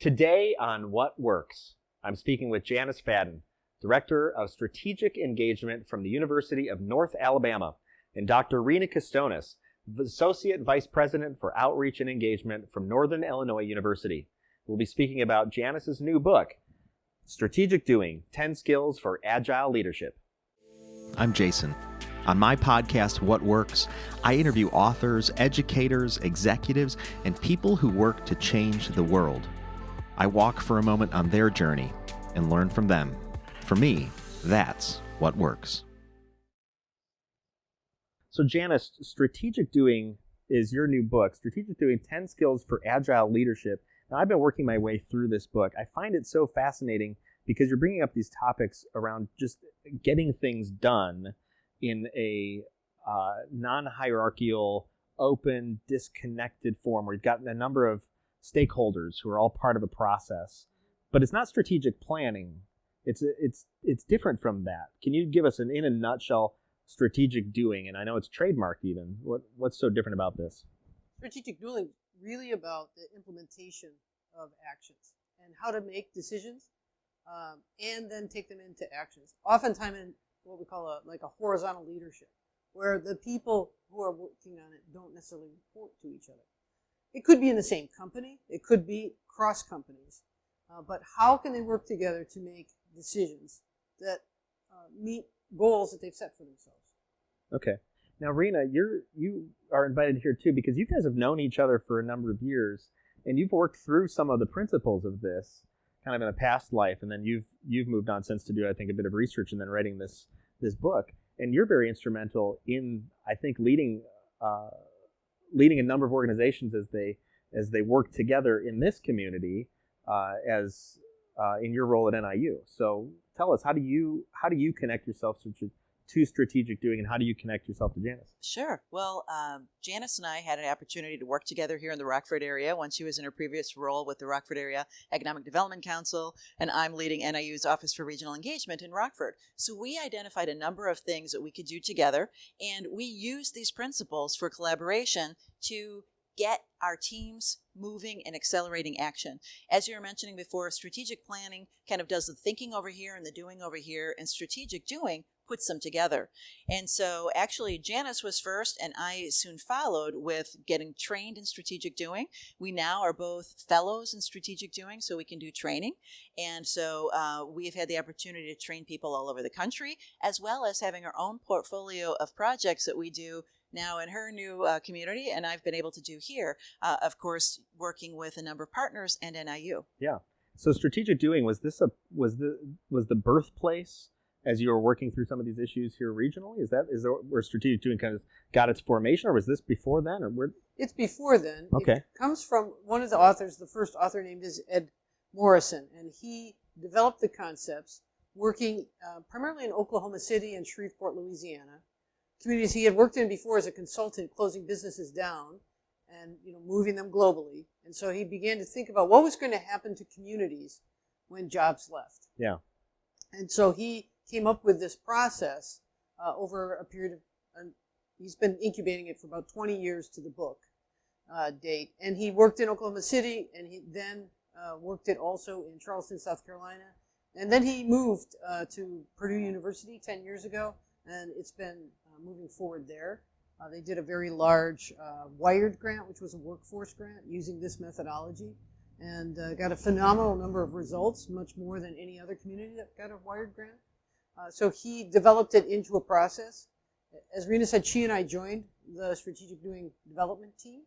Today on What Works, I'm speaking with Janice Fadden, Director of Strategic Engagement from the University of North Alabama, and Dr. Rena Cotsones, Associate Vice President for Outreach and Engagement from Northern Illinois University. We'll be speaking about Janice's new book, Strategic Doing: 10 Skills for Agile Leadership. I'm Jason. On my podcast, What Works, I interview authors, educators, executives, and people who work to change the world. I walk for a moment on their journey and learn from them. For me, that's what works. So Janice, Strategic Doing is your new book, Strategic Doing: 10 Skills for Agile Leadership. Now, I've been working my way through this book. I find it so fascinating because you're bringing up these topics around just getting things done in a non-hierarchical, open, disconnected form where you've got a number of stakeholders who are all part of a process. But it's not strategic planning. It's different from that. Can you give us in a nutshell, strategic doing? And I know it's trademarked even. What's so different about this? Strategic doing is really about the implementation of actions and how to make decisions and then take them into actions. Oftentimes in what we call a horizontal leadership, where the people who are working on it don't necessarily report to each other. It could be in the same company. It could be cross companies. But how can they work together to make decisions that meet goals that they've set for themselves? Okay. Now, Rena, you are invited here too because you guys have known each other for a number of years, and you've worked through some of the principles of this kind of in a past life, and then you've moved on since to do, I think, a bit of research and then writing this book. And you're very instrumental in, I think, leading a number of organizations as they work together in this community as in your role at NIU. So tell us, how do you connect yourself to strategic doing, and how do you connect yourself to Janice? Sure. Well, Janice and I had an opportunity to work together here in the Rockford area when she was in her previous role with the Rockford Area Economic Development Council, and I'm leading NIU's Office for Regional Engagement in Rockford. So we identified a number of things that we could do together, and we used these principles for collaboration to get our teams moving and accelerating action. As you were mentioning before, strategic planning kind of does the thinking over here and the doing over here, and strategic doing puts them together. And so actually Janice was first and I soon followed with getting trained in strategic doing. We now are both fellows in strategic doing, so we can do training. And so we've had the opportunity to train people all over the country, as well as having our own portfolio of projects that we do now in her new community, and I've been able to do here, of course, working with a number of partners and NIU. Yeah. So strategic doing, was the birthplace as you were working through some of these issues here regionally? Is there where strategic doing kind of got its formation, or was this before then, or where? It's before then. Okay. It comes from one of the authors. The first author named is Ed Morrison, and he developed the concepts working primarily in Oklahoma City and Shreveport, Louisiana, communities he had worked in before as a consultant, closing businesses down and moving them globally. And so he began to think about what was going to happen to communities when jobs left. Yeah. And so he came up with this process over a period of, he's been incubating it for about 20 years to the book date. And he worked in Oklahoma City, and he then worked it also in Charleston, South Carolina. And then he moved to Purdue University 10 years ago, and it's been moving forward there. They did a very large WIRED grant, which was a workforce grant using this methodology, and got a phenomenal number of results, much more than any other community that got a WIRED grant. So he developed it into a process. As Rena said, she and I joined the Strategic Doing Development team,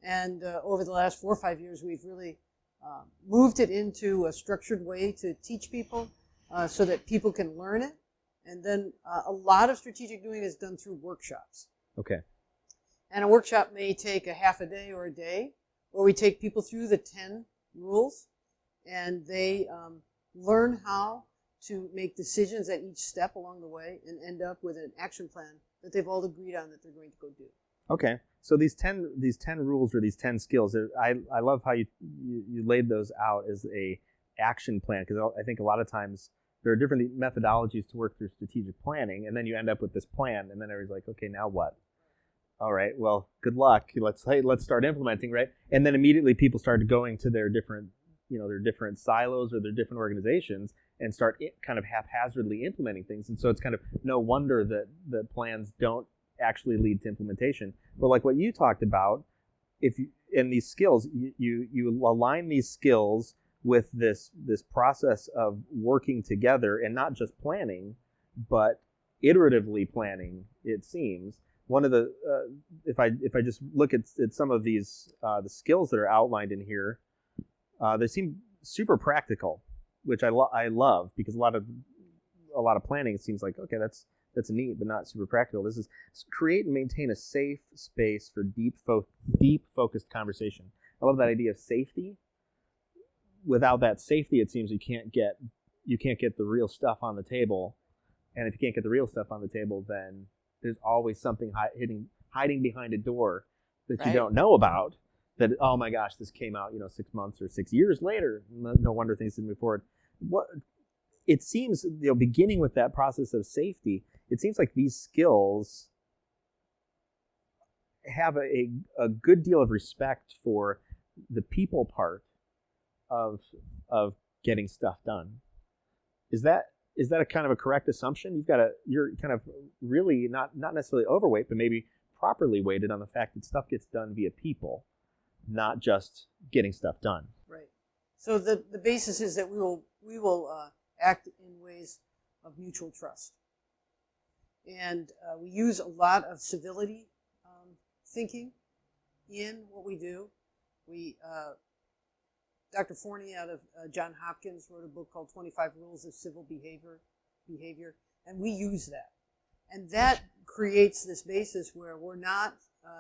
and over the last 4 or 5 years, we've really moved it into a structured way to teach people so that people can learn it. And then a lot of strategic doing is done through workshops. Okay. And a workshop may take a half a day or a day, where we take people through the 10 rules, and they learn how to make decisions at each step along the way and end up with an action plan that they've all agreed on that they're going to go do. Okay. So these 10 rules, or these 10 skills, I love how you laid those out as a action plan, because I think a lot of times there are different methodologies to work through strategic planning, and then you end up with this plan, and then everybody's like, okay, now what? All right, well, good luck. Let's start implementing, right? And then immediately people started going to their different their different silos or their different organizations and start kind of haphazardly implementing things. And so it's kind of no wonder that plans don't actually lead to implementation. But like what you talked about, in these skills, you align these skills with this process of working together, and not just planning, but iteratively planning. It seems one of the if I just look at some of these the skills that are outlined in here, they seem super practical, which I love, because a lot of planning, it seems like, okay, that's neat, but not super practical. This is create and maintain a safe space for deep focused conversation. I love that idea of safety. Without that safety, it seems you can't get the real stuff on the table. And if you can't get the real stuff on the table, then there's always something hiding behind a door that you don't know about. That, oh my gosh, this came out 6 months or 6 years later. No wonder things didn't move forward. What it seems, beginning with that process of safety, it seems like these skills have a good deal of respect for the people part of getting stuff done. Is that a kind of a correct assumption? You're kind of really not necessarily overweight, but maybe properly weighted on the fact that stuff gets done via people, not just getting stuff done. Right. So the basis is that we will act in ways of mutual trust, and we use a lot of civility thinking in what we do. Dr. Forney out of Johns Hopkins wrote a book called 25 Rules of Civil Behavior, and we use that. And that creates this basis where we're not,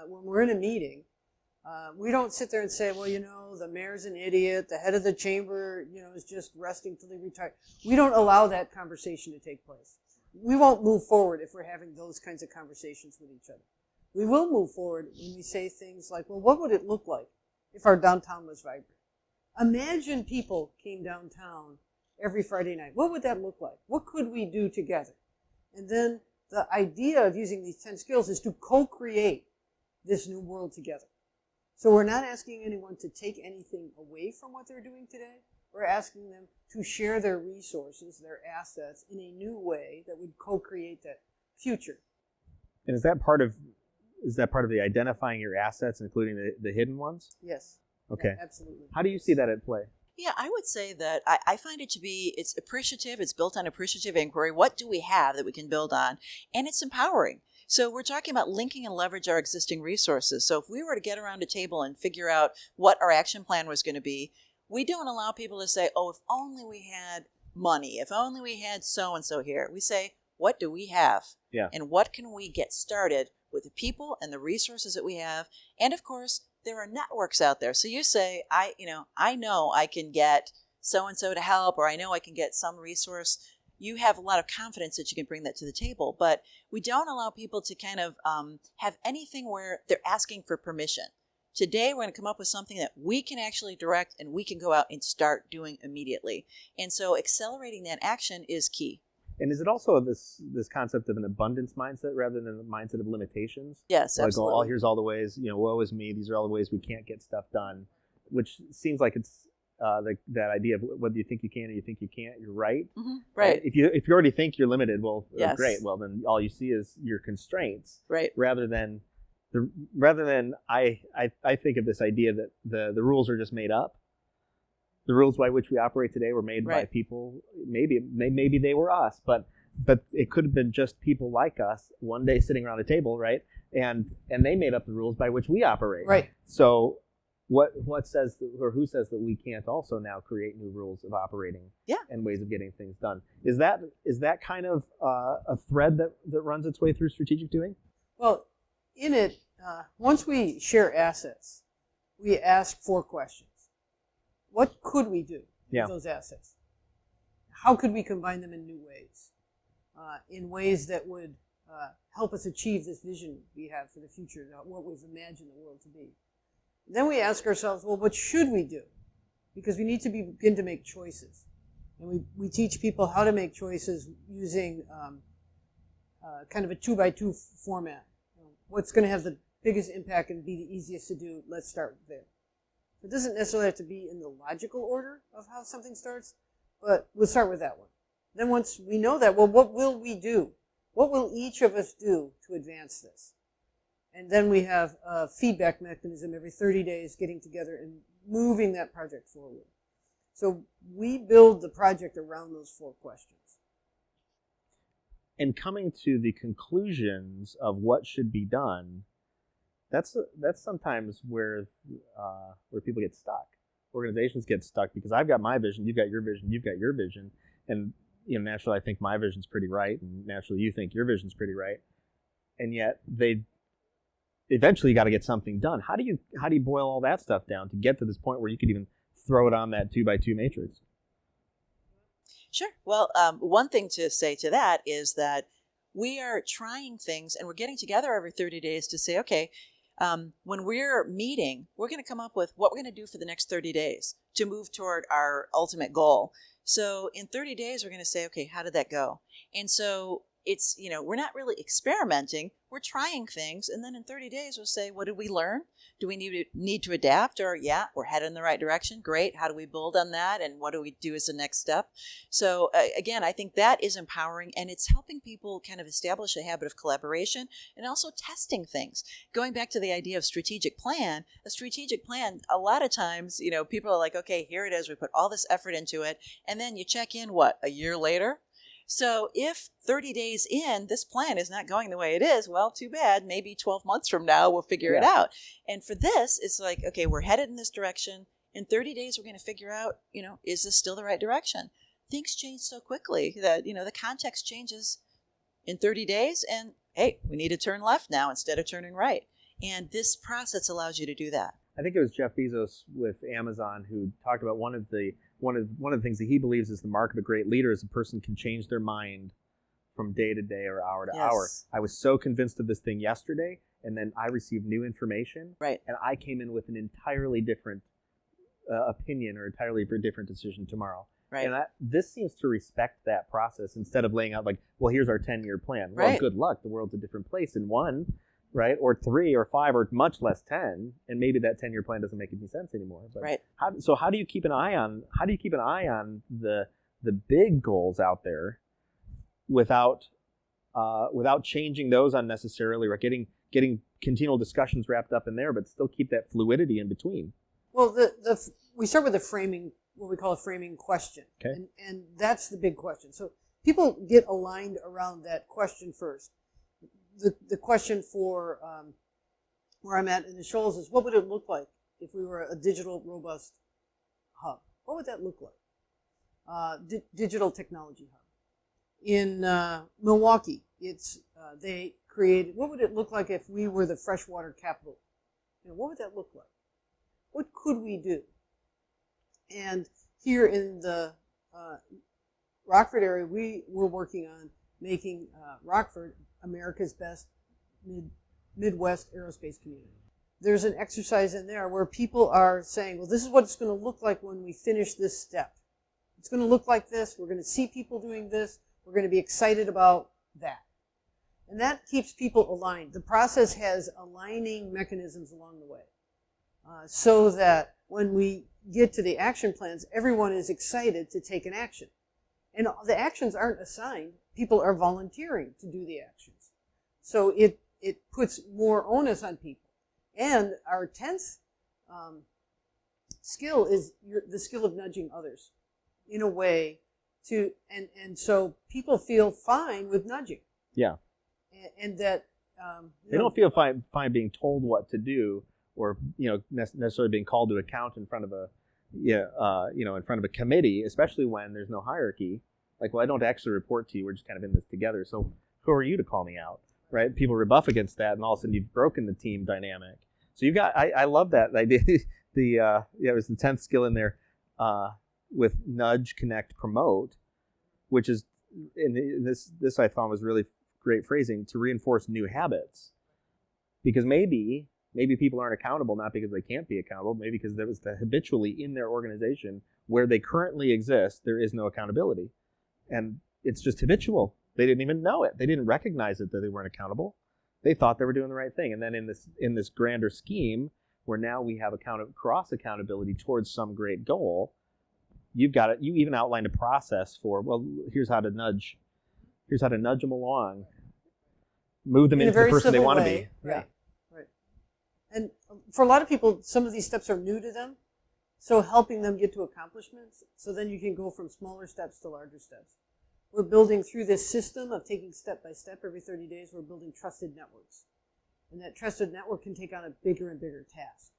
when we're in a meeting, we don't sit there and say, well, the mayor's an idiot, the head of the chamber, is just resting till they retire. We don't allow that conversation to take place. We won't move forward if we're having those kinds of conversations with each other. We will move forward when we say things like, well, what would it look like if our downtown was vibrant? Imagine people came downtown every Friday night. What would that look like? What could we do together? And then the idea of using these 10 skills is to co-create this new world together. So we're not asking anyone to take anything away from what they're doing today. We're asking them to share their resources, their assets, in a new way that would co-create that future. And is that part of the identifying your assets, including the hidden ones? Yes. Okay. Yeah, absolutely. How do you see that at play? Yeah, I would say that I find it to be, it's appreciative, it's built on appreciative inquiry. What do we have that we can build on? And it's empowering. So we're talking about linking and leverage our existing resources. So if we were to get around a table and figure out what our action plan was going to be, we don't allow people to say, oh, if only we had money, if only we had so-and-so here. We say, what do we have? Yeah. And what can we get started with the people and the resources that we have? And of course, there are networks out there. So you say, I know I can get so-and-so to help, or I know I can get some resource. You have a lot of confidence that you can bring that to the table, but we don't allow people to kind of have anything where they're asking for permission. Today, we're going to come up with something that we can actually direct and we can go out and start doing immediately. And so accelerating that action is key. And is it also this concept of an abundance mindset rather than a mindset of limitations? Yes, absolutely. Like, oh, here's all the ways, woe is me. These are all the ways we can't get stuff done, which seems like it's that idea of whether you think you can or you think you can't. You're right. Mm-hmm. Right. If you already think you're limited, well, yes. Great. Well, then all you see is your constraints. Right. Rather than I think of this idea that the rules are just made up. The rules by which we operate today were made by people. Maybe they were us, but it could have been just people like us one day sitting around a table, right? And they made up the rules by which we operate. Right. So what says or who says that we can't also now create new rules of operating? Yeah. And ways of getting things done? Is that kind of a thread that runs its way through strategic doing? Well, in it, once we share assets, we ask 4 questions. What could we do with those assets? How could we combine them in new ways? In ways that would help us achieve this vision we have for the future, what we've imagined the world to be. Then we ask ourselves, well, what should we do? Because we need to begin to make choices. And we teach people how to make choices using kind of a 2x2 format. What's going to have the biggest impact and be the easiest to do? Let's start there. It doesn't necessarily have to be in the logical order of how something starts, but we'll start with that one. Then once we know that, well, what will we do? What will each of us do to advance this? And then we have a feedback mechanism every 30 days getting together and moving that project forward. So we build the project around those 4 questions. And coming to the conclusions of what should be done, that's sometimes where people get stuck. Organizations get stuck because I've got my vision, you've got your vision, you've got your vision, and naturally I think my vision's pretty right, and naturally you think your vision's pretty right, and yet they eventually got to get something done. How do you boil all that stuff down to get to this point where you could even throw it on that 2x2 matrix? Sure. Well, one thing to say to that is that we are trying things and we're getting together every 30 days to say, okay, when we're meeting, we're going to come up with what we're going to do for the next 30 days to move toward our ultimate goal. So in 30 days, we're going to say, okay, how did that go? And so it's, we're not really experimenting. We're trying things. And then in 30 days, we'll say, what did we learn? Do we need to adapt? Or, yeah, we're headed in the right direction. Great. How do we build on that? And what do we do as the next step? So, again, I think that is empowering. And it's helping people kind of establish a habit of collaboration and also testing things. Going back to the idea of strategic plan, a lot of times, people are like, okay, here it is. We put all this effort into it. And then you check in, a year later? So if 30 days in, this plan is not going the way it is, well, too bad. Maybe 12 months from now, we'll figure it out. And for this, it's like, okay, we're headed in this direction. In 30 days, we're going to figure out, is this still the right direction? Things change so quickly that, the context changes in 30 days. And, hey, we need to turn left now instead of turning right. And this process allows you to do that. I think it was Jeff Bezos with Amazon who talked about one of the things that he believes is the mark of a great leader is a person can change their mind from day to day or hour to hour. I was so convinced of this thing yesterday, and then I received new information, right? And I came in with an entirely different opinion or entirely different decision tomorrow. Right. And this seems to respect that process instead of laying out like, well, here's our 10-year plan. Well, right. Good luck. The world's a different place in 1. Right, or 3 or 5 or much less 10, and maybe that 10-year plan doesn't make any sense anymore. But right. How do you keep an eye on the big goals out there without changing those unnecessarily, or getting continual discussions wrapped up in there, but still keep that fluidity in between? Well, we start with the framing, what we call a framing question, okay, and that's the big question. So people get aligned around that question first. The question for where I'm at in the Shoals is, what would it look like if we were a digital robust hub? What would that look like? Digital technology hub. In Milwaukee, they created, what would it look like if we were the freshwater capital? What would that look like? What could we do? And here in the Rockford area, we were working on making Rockford America's best Midwest aerospace community. There's an exercise in there where people are saying, well, this is what it's going to look like when we finish this step. It's going to look like this. We're going to see people doing this. We're going to be excited about that. And that keeps people aligned. The process has aligning mechanisms along the way so that when we get to the action plans, everyone is excited to take an action. And the actions aren't assigned. People are volunteering to do the actions. So it puts more onus on people. And our 10th skill is the skill of nudging others in a way to, and so people feel fine with nudging. Yeah. And that they don't feel fine being told what to do, or necessarily being called to account in front of in front of a committee, especially when there's no hierarchy. Like, well, I don't actually report to you. We're just kind of in this together. So who are you to call me out, right? People rebuff against that, and all of a sudden you've broken the team dynamic. So you've got, I love that. I did it was the 10th skill in there with nudge, connect, promote, which is, and this I found was really great phrasing, to reinforce new habits. Because maybe people aren't accountable, not because they can't be accountable, maybe because there was habitually in their organization where they currently exist, there is no accountability. And it's just habitual. They didn't even know it. They didn't recognize it that they weren't accountable. They thought they were doing the right thing. And then in this grander scheme, where now we have cross accountability towards some great goal. You even outlined a process for, well, here's how to nudge them along, move them into the person they want to be. Right. And for a lot of people, some of these steps are new to them. So helping them get to accomplishments, so then you can go from smaller steps to larger steps. We're building through this system of taking step by step every 30 days, we're building trusted networks. And that trusted network can take on a bigger and bigger task.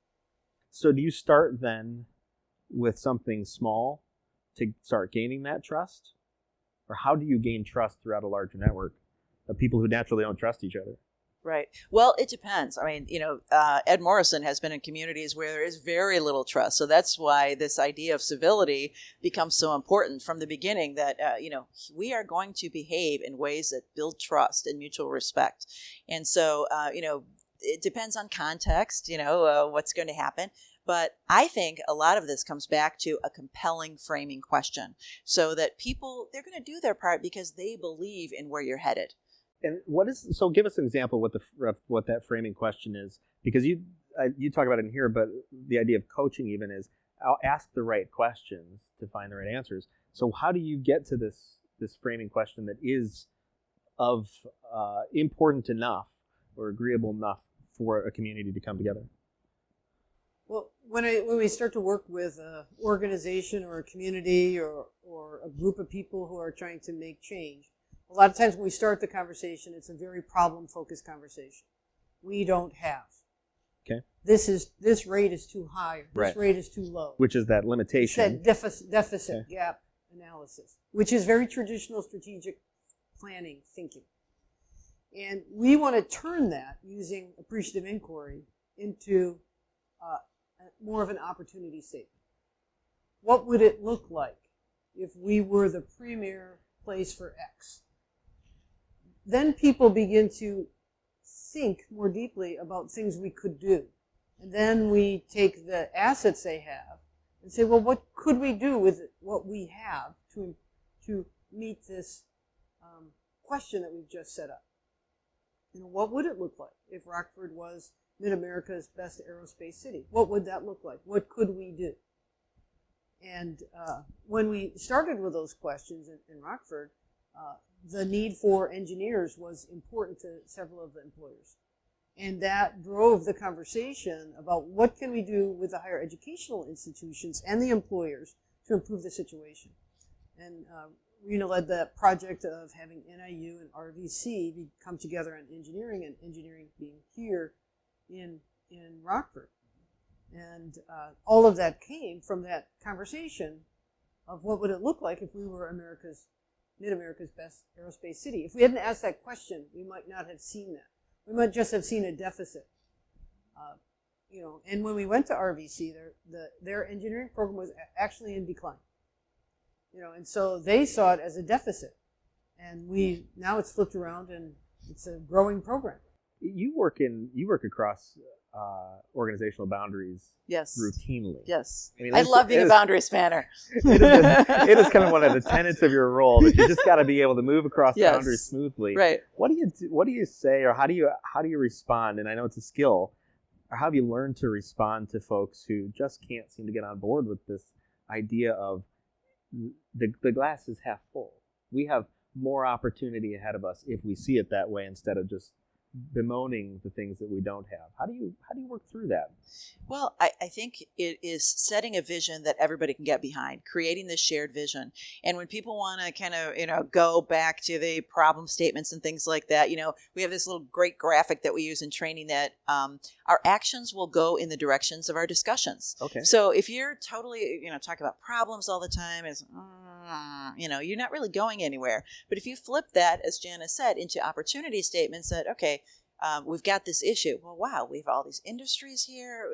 So do you start then with something small to start gaining that trust? Or how do you gain trust throughout a larger network of people who naturally don't trust each other? Right. Well, it depends. I mean, Ed Morrison has been in communities where there is very little trust. So that's why this idea of civility becomes so important from the beginning, that, we are going to behave in ways that build trust and mutual respect. And so, it depends on context, what's going to happen. But I think a lot of this comes back to a compelling framing question, so that people, they're going to do their part because they believe in where you're headed. And give us an example of what that framing question is, because you talk about it in here, but the idea of coaching even is, I'll ask the right questions to find the right answers. So how do you get to this framing question that is of important enough or agreeable enough for a community to come together? Well, when we start to work with an organization or a community or a group of people who are trying to make change, a lot of times when we start the conversation, it's a very problem-focused conversation. We don't have. Okay. This rate is too high. This rate is too low. Which is that limitation. It's that deficit gap analysis, which is very traditional strategic planning thinking. And we want to turn that, using appreciative inquiry, into more of an opportunity statement. What would it look like if we were the premier place for X? Then people begin to think more deeply about things we could do. And then we take the assets they have and say, well, what could we do with what we have to meet this question that we've just set up? What would it look like if Rockford was Mid-America's best aerospace city? What would that look like? What could we do? And when we started with those questions in Rockford, the need for engineers was important to several of the employers. And that drove the conversation about what can we do with the higher educational institutions and the employers to improve the situation. And Rena led that project of having NIU and RVC come together on engineering, and engineering being here in Rockford. And all of that came from that conversation of what would it look like if we were Mid-America's best aerospace city. If we hadn't asked that question, we might not have seen that. We might just have seen a deficit. And when we went to RVC, their engineering program was actually in decline. And so they saw it as a deficit. And now it's flipped around and it's a growing program. You work across organizational boundaries. Yes. Routinely. Yes. I love being a boundary spanner. It is kind of one of the tenets of your role, that you just got to be able to move across boundaries smoothly. Right. What do you say, or how do you respond? And I know it's a skill. Or how have you learned to respond to folks who just can't seem to get on board with this idea of the glass is half full? We have more opportunity ahead of us if we see it that way, instead of just bemoaning the things that we don't have. How do you work through that? Well, I think it is setting a vision that everybody can get behind, creating this shared vision. And when people want to kind of, go back to the problem statements and things like that, we have this little great graphic that we use in training that our actions will go in the directions of our discussions. Okay. So if you're totally, talking about problems all the time, you're not really going anywhere. But if you flip that, as Janice said, into opportunity statements that, okay, we've got this issue. Well, wow, we have all these industries here.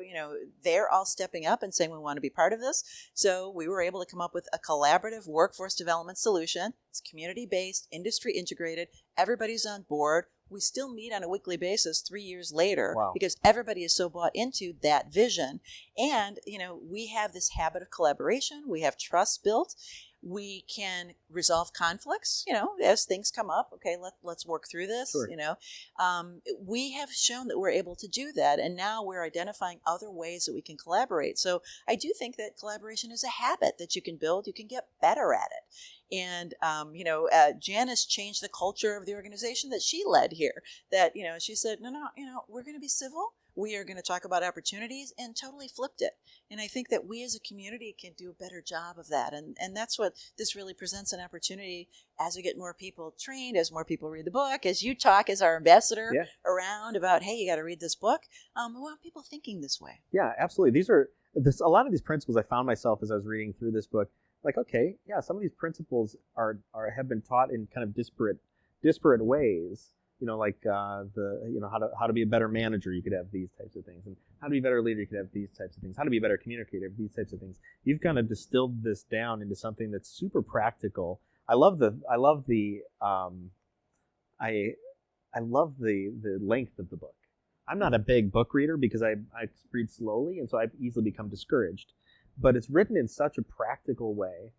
They're all stepping up and saying we want to be part of this. So we were able to come up with a collaborative workforce development solution. It's community-based, industry integrated. Everybody's on board. We still meet on a weekly basis 3 years later. Wow. Because everybody is so bought into that vision. And, we have this habit of collaboration. We have trust built. We can resolve conflicts, as things come up. Okay, let's work through this. Sure. We have shown that we're able to do that, and now we're identifying other ways that we can collaborate. So I do think that collaboration is a habit that you can build. You can get better at it. And, Janice changed the culture of the organization that she led here. That, she said, no, we're going to be civil. We are going to talk about opportunities, and totally flipped it. And I think that we as a community can do a better job of that. And that's what this really presents an opportunity as we get more people trained, as more people read the book, as you talk as our ambassador around about, hey, you got to read this book. We want people thinking this way. Yeah, absolutely. A lot of these principles I found myself as I was reading through this book, like, okay, yeah, some of these principles have been taught in kind of disparate ways. Like how to be a better manager, you could have these types of things, and how to be a better leader, you could have these types of things. How to be a better communicator, these types of things. You've kind of distilled this down into something that's super practical. I love the length of the book. I'm not a big book reader because I read slowly, and so I've easily become discouraged. But it's written in such a practical way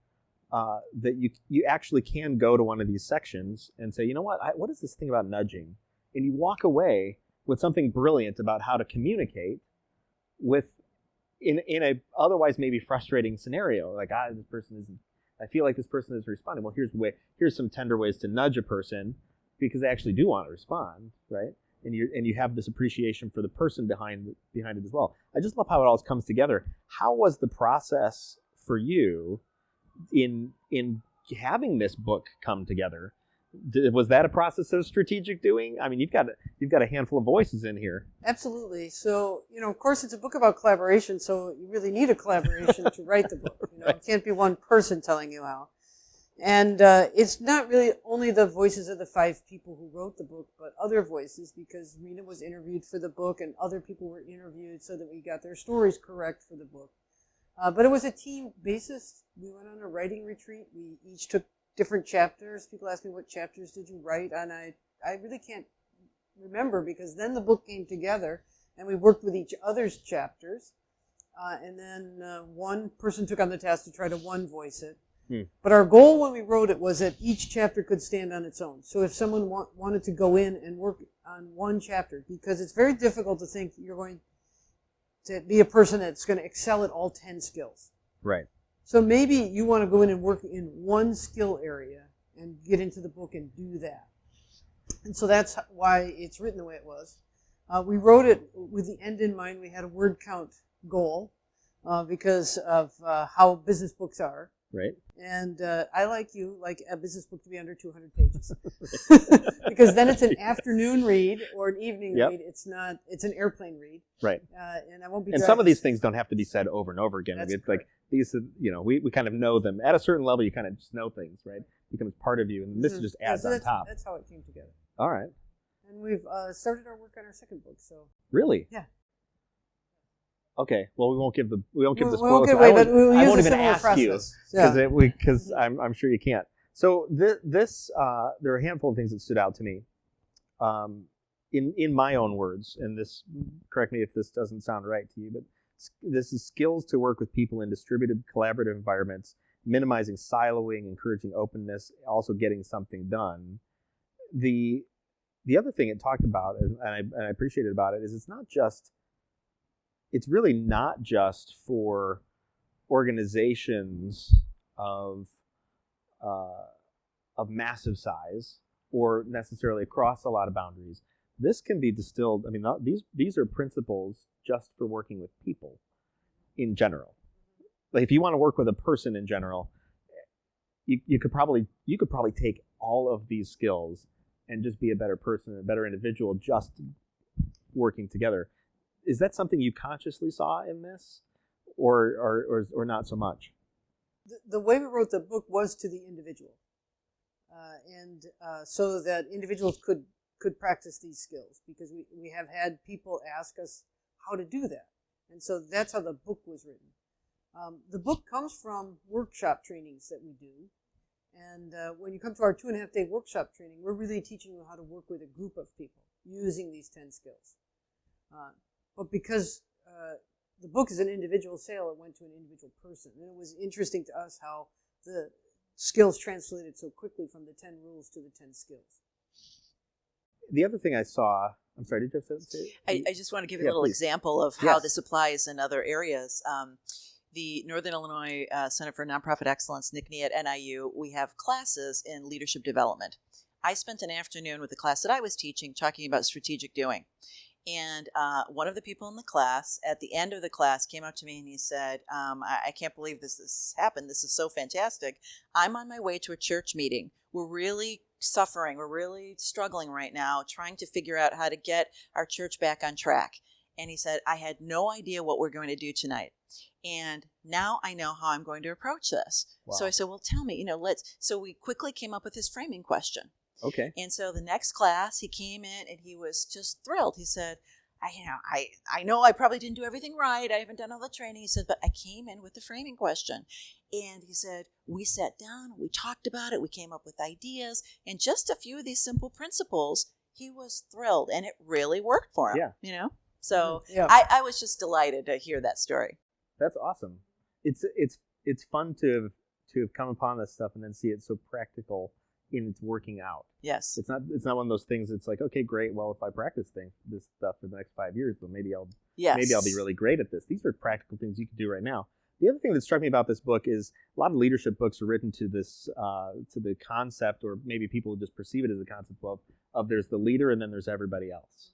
that you actually can go to one of these sections and say, you know what is this thing about nudging? And you walk away with something brilliant about how to communicate in a otherwise maybe frustrating scenario. Like, this person isn't, I feel like this person isn't responding. Well, here's some tender ways to nudge a person because they actually do want to respond, right? And you have this appreciation for the person behind it as well. I just love how it all comes together. How was the process for you in having this book come together? Was that a process of strategic doing? I mean, you've got a handful of voices in here. Absolutely. So, of course, it's a book about collaboration, so you really need a collaboration to write the book. Right. It can't be one person telling you how. And it's not really only the voices of the 5 people who wrote the book, but other voices, because Rena was interviewed for the book and other people were interviewed so that we got their stories correct for the book. But it was a team basis. We went on a writing retreat. We each took different chapters. People ask me, what chapters did you write? And I really can't remember, because then the book came together and we worked with each other's chapters. And then one person took on the task to try to one-voice it. But our goal when we wrote it was that each chapter could stand on its own. So if someone wanted to go in and work on one chapter, because it's very difficult to think you're going to be a person that's going to excel at all 10 skills. Right. So maybe you want to go in and work in one skill area and get into the book and do that. And so that's why it's written the way it was. We wrote it with the end in mind. We had a word count goal because of how business books are. Right. And I like a business book to be under 200 pages. Because then it's an afternoon read or an evening read. It's an airplane read. Right. And I won't be. And some of these things don't have to be said over and over again. It's like these, we kind of know them. At a certain level, you kind of just know things, right? It becomes part of you. And this just adds on top. That's how it came together. All right. And we've started our work on our second book, so. Really? Yeah. Okay. Well, we won't give the spoilers. I won't even ask you because I'm sure you can't. So there are a handful of things that stood out to me, in my own words, and this, correct me if this doesn't sound right to you, but this is skills to work with people in distributed, collaborative environments, minimizing siloing, encouraging openness, also getting something done. The other thing it talked about, and I appreciated about it, is it's really not just for organizations of massive size or necessarily across a lot of boundaries. This can be distilled. I mean, these are principles just for working with people in general. Like, if you want to work with a person in general, you could probably take all of these skills and just be a better person, a better individual, just working together. Is that something you consciously saw in this, or not so much? The way we wrote the book was to the individual, and so that individuals could practice these skills, because we have had people ask us how to do that, and so that's how the book was written. The book comes from workshop trainings that we do, and when you come to our 2.5-day workshop training, we're really teaching you how to work with a group of people using these 10 skills. But because the book is an individual sale, it went to an individual person. And it was interesting to us how skills translated so quickly from the 10 rules to the 10 skills. The other thing I saw, I'm sorry, did you have to say? I just want to give you a little example of how this applies in other areas. The Northern Illinois Center for Nonprofit Excellence, NICNE at NIU, we have classes in leadership development. I spent an afternoon with the class that I was teaching talking about strategic doing. And one of the people in the class, at the end of the class, came up to me and he said, I can't believe this has happened. This is so fantastic. I'm on my way to a church meeting. We're really suffering. We're really struggling right now, trying to figure out how to get our church back on track. And he said, I had no idea what we're going to do tonight. And now I know how I'm going to approach this. Wow. So I said, well, tell me, so we quickly came up with his framing question. Okay. And so the next class, he came in and he was just thrilled. He said, I know I probably didn't do everything right. I haven't done all the training. He said, but I came in with the framing question. And he said, we sat down, we talked about it, we came up with ideas, and just a few of these simple principles, he was thrilled, and it really worked for him. Yeah. So yeah. I was just delighted to hear that story. That's awesome. It's fun to have come upon this stuff and then see it so practical in its working out. Yes. It's not one of those things. It's like, okay, great. Well, if I practice this stuff for the next 5 years, then maybe I'll be really great at this. These are practical things you can do right now. The other thing that struck me about this book is a lot of leadership books are written to this to the concept, or maybe people just perceive it as a concept of there's the leader and then there's everybody else,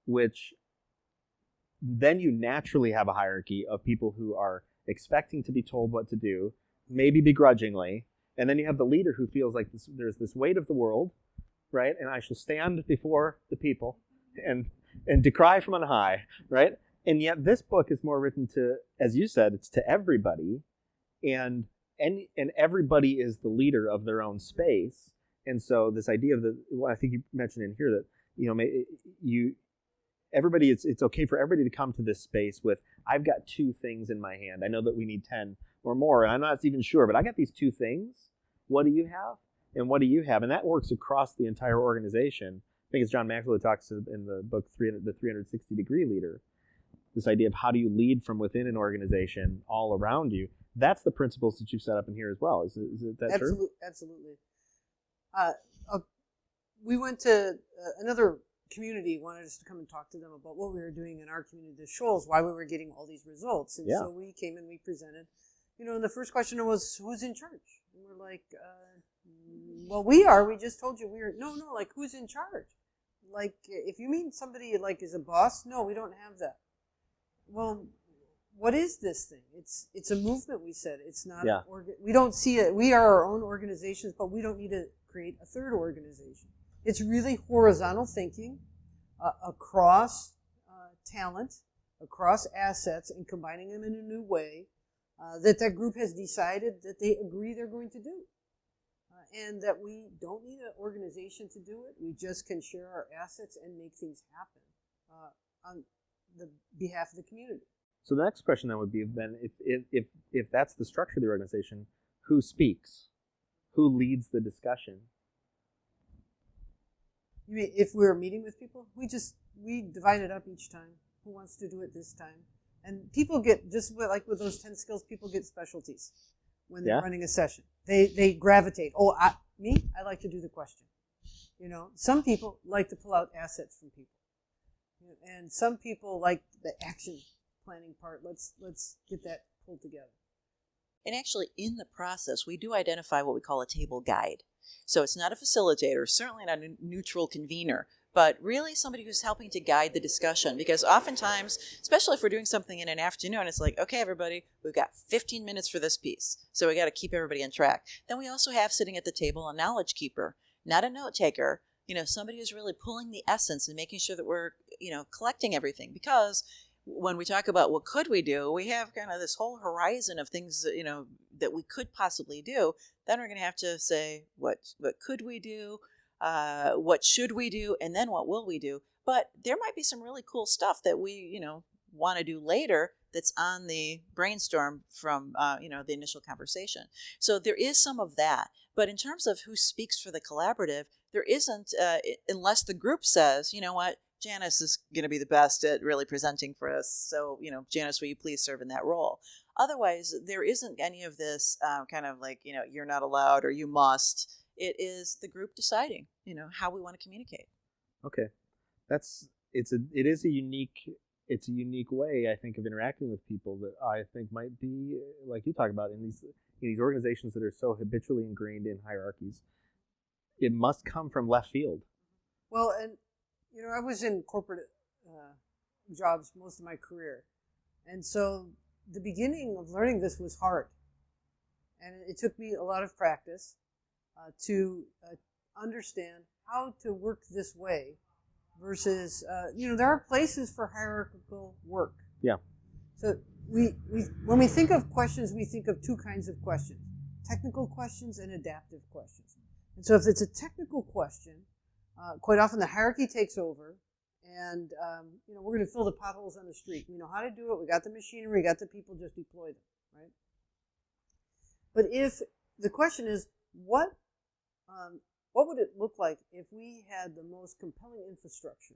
which then you naturally have a hierarchy of people who are expecting to be told what to do, maybe begrudgingly. And then you have the leader who feels like there's this weight of the world, right? And I shall stand before the people and decry from on high, right? And yet this book is more written to, as you said, it's to everybody. And everybody is the leader of their own space. And so this idea of I think you mentioned in here that, everybody, it's okay for everybody to come to this space with, I've got 2 things in my hand. I know that we need 10 or more, and I'm not even sure, but I got these 2 things. What do you have? And what do you have? And that works across the entire organization. I think it's John Maxwell who talks in the book, The 360-Degree Leader, this idea of how do you lead from within an organization all around you. That's the principles that you've set up in here as well. Is that true? Absolutely. We went to another community, wanted us to come and talk to them about what we were doing in our community, the Shoals, why we were getting all these results. And so we came and we presented. And the first question was, who's in charge? And we're like, well, we are. We just told you we are. No, like, who's in charge? Like, if you mean somebody, like, is a boss, no, we don't have that. Well, what is this thing? It's a movement, we said. It's not, we don't see it. We are our own organizations, but we don't need to create a third organization. It's really horizontal thinking across talent, across assets, and combining them in a new way that group has decided that they agree they're going to do. And that we don't need an organization to do it. We just can share our assets and make things happen on the behalf of the community. So the next question then would be, then if that's the structure of the organization, who speaks? Who leads the discussion? You mean if we're meeting with people? We divide it up each time. Who wants to do it this time? And people get, just like with those 10 skills, people get specialties when they're running a session. They gravitate. Oh, I like to do the question. Some people like to pull out assets from people. And some people like the action planning part. Let's get that pulled together. And actually, in the process, we do identify what we call a table guide. So it's not a facilitator, certainly not a neutral convener, but really somebody who's helping to guide the discussion. Because oftentimes, especially if we're doing something in an afternoon, it's like, okay, everybody, we've got 15 minutes for this piece. So we got to keep everybody on track. Then we also have sitting at the table a knowledge keeper, not a note taker, somebody who's really pulling the essence and making sure that we're, collecting everything. Because when we talk about what could we do, we have kind of this whole horizon of things, that we could possibly do. Then we're going to have to say, what could we do? What should we do? And then what will we do? But there might be some really cool stuff that we, want to do later that's on the brainstorm from, the initial conversation. So there is some of that. But in terms of who speaks for the collaborative, there isn't, unless the group says, you know what, Janice is going to be the best at really presenting for us. So, Janice, will you please serve in that role? Otherwise, there isn't any of this kind of like, you're not allowed or you must. It is the group deciding, how we want to communicate. Okay. It is a unique way, I think, of interacting with people that I think might be, like you talk about, in these organizations that are so habitually ingrained in hierarchies. It must come from left field. Well, and I was in corporate jobs most of my career, and so the beginning of learning this was hard, and it took me a lot of practice to understand how to work this way versus, there are places for hierarchical work. Yeah. So when we think of questions, we think of two kinds of questions: technical questions and adaptive questions. And so if it's a technical question, quite often the hierarchy takes over, and we're going to fill the potholes on the street. We know how to do it. We got the machinery. We got the people. Just deploy them, right? But if the question is, what would it look like if we had the most compelling infrastructure?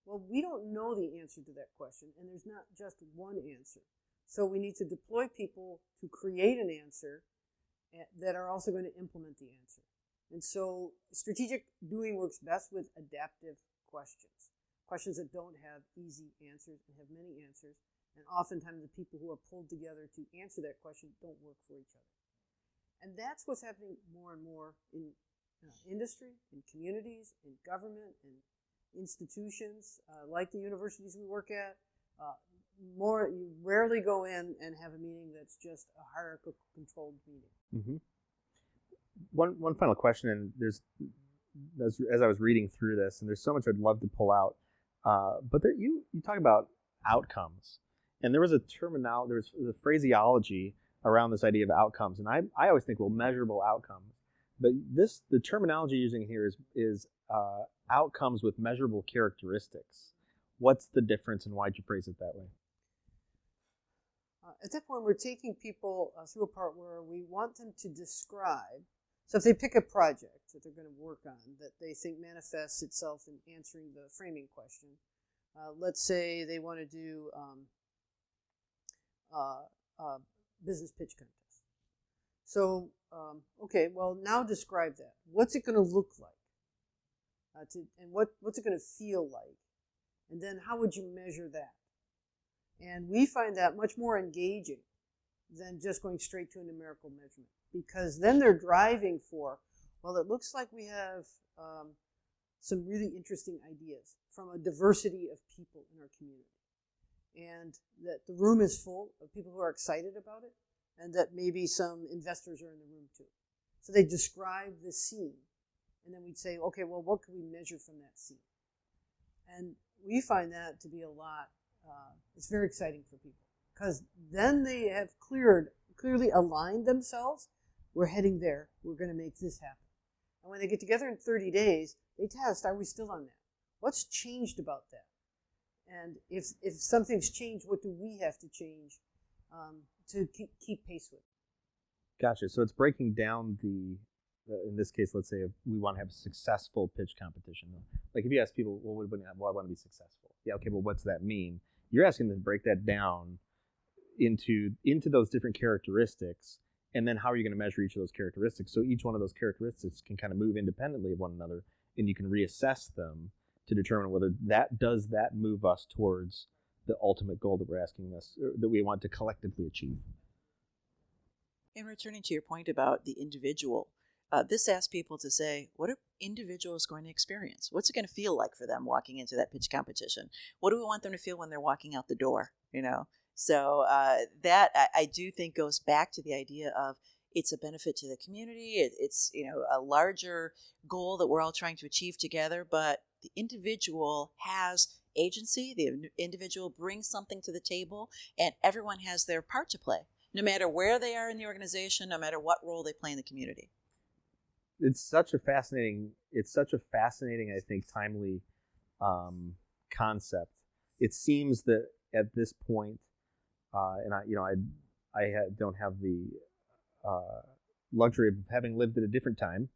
Well, we don't know the answer to that question, and there's not just one answer. So we need to deploy people to create an answer that are also going to implement the answer. And so strategic doing works best with adaptive questions that don't have easy answers and have many answers. And oftentimes the people who are pulled together to answer that question don't work for each other. And that's what's happening more and more in industry, in communities, in government, in institutions like the universities we work at. You rarely go in and have a meeting that's just a hierarchical controlled meeting. Mm-hmm. One final question, and as I was reading through this, and there's so much I'd love to pull out, but you talk about outcomes, and there was a phraseology around this idea of outcomes, and I always think, well, measurable outcomes, but the terminology using here is outcomes with measurable characteristics. What's the difference, and why'd you phrase it that way? At that point, we're taking people through a part where we want them to describe. So if they pick a project that they're going to work on that they think manifests itself in answering the framing question, let's say they want to do business pitch contest. So, okay, well, now describe that. What's it going to look like? And what's it going to feel like? And then how would you measure that? And we find that much more engaging than just going straight to a numerical measurement, because then they're driving for, well, it looks like we have some really interesting ideas from a diversity of people in our community, and that the room is full of people who are excited about it, and that maybe some investors are in the room too. So they describe the scene, and then we'd say, okay, well, what can we measure from that scene? And we find that to be a lot. It's very exciting for people, because then they have clearly aligned themselves. We're heading there. We're going to make this happen. And when they get together in 30 days, they test, are we still on that? What's changed about that? And if something's changed, what do we have to change to keep pace with? Gotcha. So it's breaking down in this case, let's say if we want to have a successful pitch competition. Like if you ask people, well, I want to be successful. Yeah, okay, well, what's that mean? You're asking them to break that down into those different characteristics, and then how are you going to measure each of those characteristics? So each one of those characteristics can kind of move independently of one another, and you can reassess them to determine whether that move us towards the ultimate goal that we're asking us, or that we want to collectively achieve. In returning to your point about the individual, this asks people to say, what are individuals going to experience? What's it going to feel like for them walking into that pitch competition? What do we want them to feel when they're walking out the door? So that I do think goes back to the idea of it's a benefit to the community. It's a larger goal that we're all trying to achieve together, but the individual has agency. The individual brings something to the table, and everyone has their part to play, no matter where they are in the organization, no matter what role they play in the community. It's such a fascinating, I think, timely concept. It seems that at this point, and I don't have the luxury of having lived at a different time,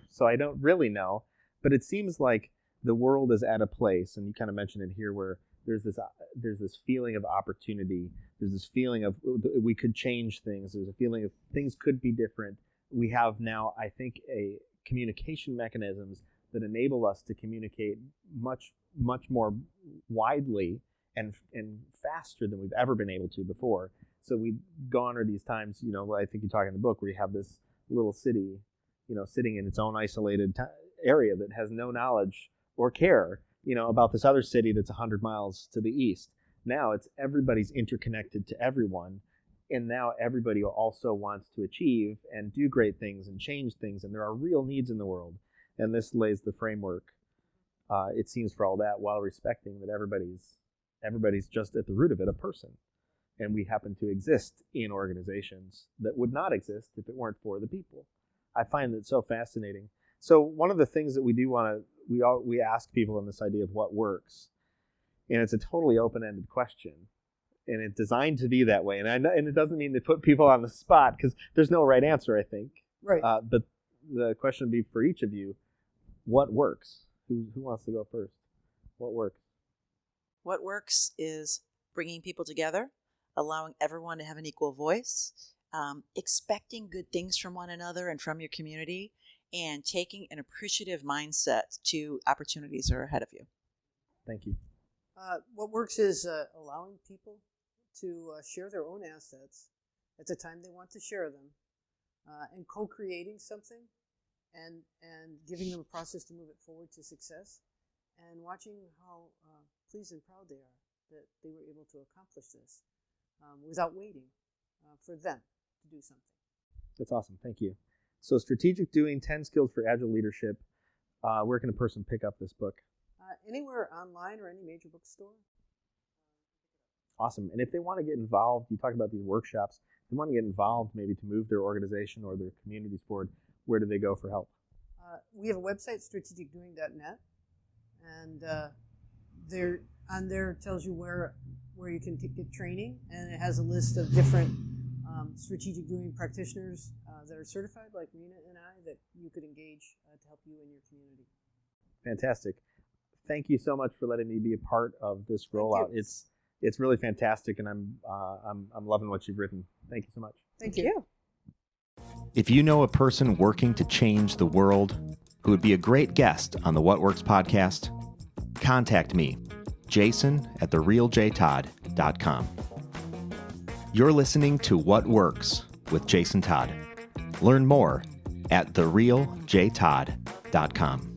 so I don't really know. But it seems like the world is at a place, and you kind of mentioned it here, where there's this feeling of opportunity. There's this feeling of we could change things. There's a feeling of things could be different. We have now, I think, a communication mechanisms that enable us to communicate much more widely and faster than we've ever been able to before. So we've gone through these times, I think you talk in the book, where you have this little city, sitting in its own isolated area that has no knowledge or care, about this other city that's 100 miles to the east. Now it's everybody's interconnected to everyone, and now everybody also wants to achieve and do great things and change things, and there are real needs in the world. And this lays the framework, it seems, for all that, while respecting that everybody's just at the root of it a person. And we happen to exist in organizations that would not exist if it weren't for the people. I find it so fascinating. So one of the things that we do we ask people in this idea of what works, and it's a totally open-ended question, and it's designed to be that way. And it doesn't mean to put people on the spot, because there's no right answer, I think. Right. But the question would be for each of you, what works? Who wants to go first? What works? What works is bringing people together, allowing everyone to have an equal voice, expecting good things from one another and from your community, and taking an appreciative mindset to opportunities that are ahead of you. Thank you. What works is allowing people to share their own assets at the time they want to share them, and co-creating something, and giving them a process to move it forward to success, and watching how pleased and proud they are that they were able to accomplish this without waiting for them to do something. That's awesome. Thank you. So Strategic Doing, 10 Skills for Agile Leadership. Where can a person pick up this book? Anywhere online or any major bookstore. Awesome. And if they want to get involved, you talk about these workshops, if they want to get involved maybe to move their organization or their communities forward, where do they go for help? We have a website, strategicdoing.net, and there tells you where you can get training, and it has a list of different strategic doing practitioners that are certified, like Rena and I, that you could engage to help you in your community. Fantastic. Thank you so much for letting me be a part of this rollout. It's really fantastic, and I'm loving what you've written. Thank you so much. Thank you. If you know a person working to change the world who would be a great guest on the What Works podcast, contact me, Jason at therealjtodd.com. You're listening to What Works with Jason Todd. Learn more at therealjtodd.com.